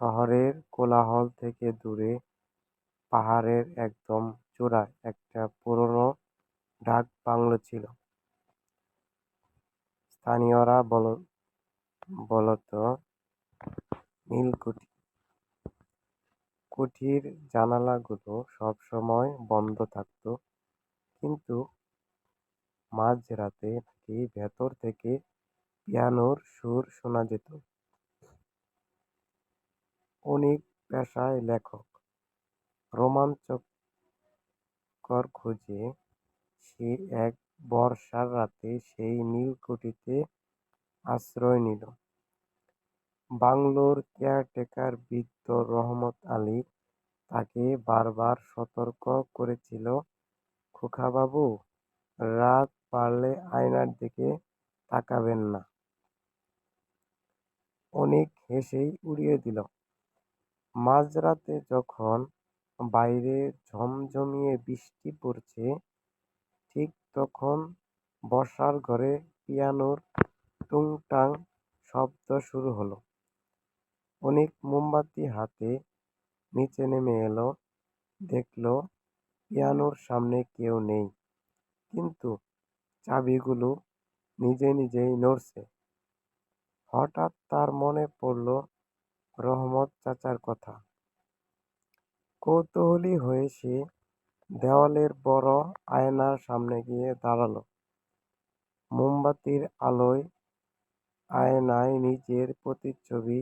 শহরের কোলাহল থেকে দূরে পাহাড়ের একদম চূড়ায় একটা পুরনো ডাক বাংলো ছিল। স্থানীয়রা বলতো নীলকুঠি। কুঠির জানালাগুলো সবসময় বন্ধ থাকতো, কিন্তু মাঝরাতে নাকি ভেতর থেকে পিয়ানোর সুর শোনা যেত। অনিক পেশায় লেখক, রোমাঞ্চকর খোঁজে সে এক বর্ষার রাতে সেই নীলকুঠিতে আশ্রয় নিল। বাংলোর কেয়ারটেকার বৃদ্ধ রহমত আলী তাকে বারবার সতর্ক করেছিল, খোকাবাবু, রাত বাড়লে আয়নার দিকে তাকাবেন না। অনিক হেসেই উড়িয়ে দিল। মাঝরাতে যখন বাইরে ঝমঝমিয়ে বৃষ্টি পড়ছে, ঠিক তখন বসার ঘরে পিয়ানোর টুংটাং শব্দ শুরু হলো। অনিক মোমবাতি হাতে নিচে নেমে এলো, দেখলো পিয়ানোর সামনে কেউ নেই, কিন্তু চাবিগুলো নিজে নিজেই নড়ছে। হঠাৎ তার মনে পড়ল রহমত চাচার কথা। কৌতূহলী হয়ে সে দেওয়ালের বড় আয়নার সামনে গিয়ে দাঁড়ালো। মোমবাতির আলোয় আয়নায় নিজের প্রতিচ্ছবি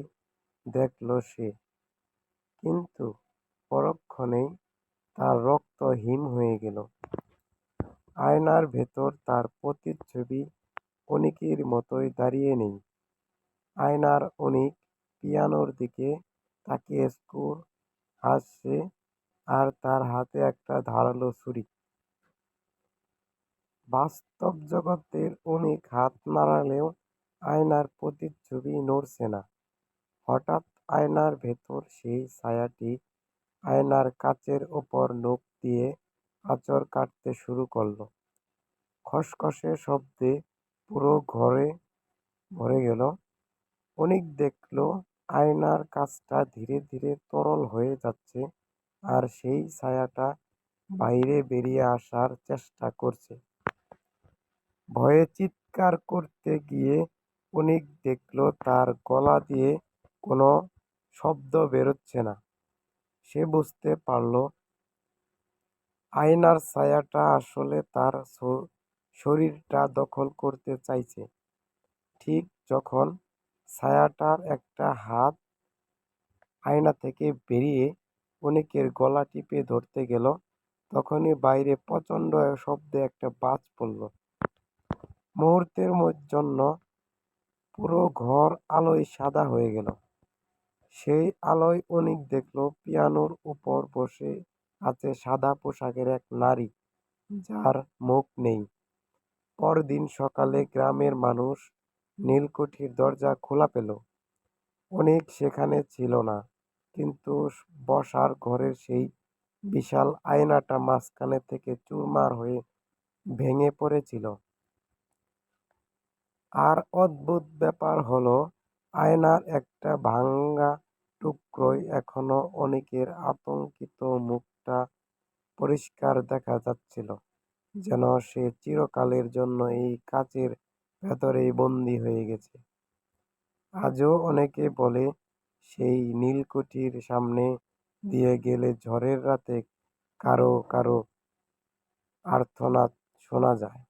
দেখল সে, কিন্তু পরক্ষণেই তার রক্ত হিম হয়ে গেল। আয়নার ভেতর তার প্রতিচ্ছবি অনিকের মতোই দাঁড়িয়ে নেই। আয়নার অনিক পিয়ানোর দিকে তাকিয়ে স্কুর হাসছে, আর তার হাতে একটা ধারালো ছুরি। বাস্তব জগতের অনিক হাত নাড়ালেও আয়নার প্রতিচ্ছবি নড়ছে না। হঠাৎ আয়নার ভেতর সেই ছায়াটি আয়নার কাচের ওপর নখ দিয়ে আঁচড় কাটতে শুরু করলো। খসখসে শব্দে পুরো ঘরে ভরে গেল। অনিক দেখল আয়নার কাচটা ধীরে ধীরে তরল হয়ে যাচ্ছে, আর সেই ছায়াটা বাইরে বেরিয়ে আসার চেষ্টা করছে। ভয়ে চিৎকার করতে গিয়ে অনিক দেখল তার গলা দিয়ে কোনো শব্দ বেরোচ্ছে না। সে বুঝতে পারল আয়নার ছায়াটা আসলে তার শরীরটা দখল করতে চাইছে। ঠিক যখন ছায়াটার একটা হাত আয়না থেকে বেরিয়ে অনিকের গলা টিপে ধরতে গেল, তখনই বাইরে প্রচণ্ড শব্দে একটা বাজ পড়ল। মুহূর্তের জন্য পুরো ঘর আলোয় সাদা হয়ে গেল। সেই আলোয় অনিক দেখল পিয়ানোর উপর বসে আছে সাদা পোশাকের এক নারী, যার মুখ নেই। পরদিন সকালে গ্রামের মানুষ নীলকুঠির দরজা খোলা পেল। অনিক সেখানে ছিল না, কিন্তু বসার ঘরের সেই বিশাল আয়নাটা মাঝখানে থেকে চুরমার হয়ে ভেঙে পড়েছিল। আর অদ্ভুত ব্যাপার হলো, আয়নার একটা ভাঙা টুকরোয় এখনো অনিকের আতঙ্কিত মুখটা পরিষ্কার দেখা যাচ্ছিল, যেন সে চিরকালের জন্য এই কাচের ভেতরেই বন্দী হয়ে গেছে। আজও অনেকে বলে সেই নীলকুঠির সামনে দিয়ে গেলে ঝড়ের রাতে কারো কারো আর্তনাদ শোনা যায়।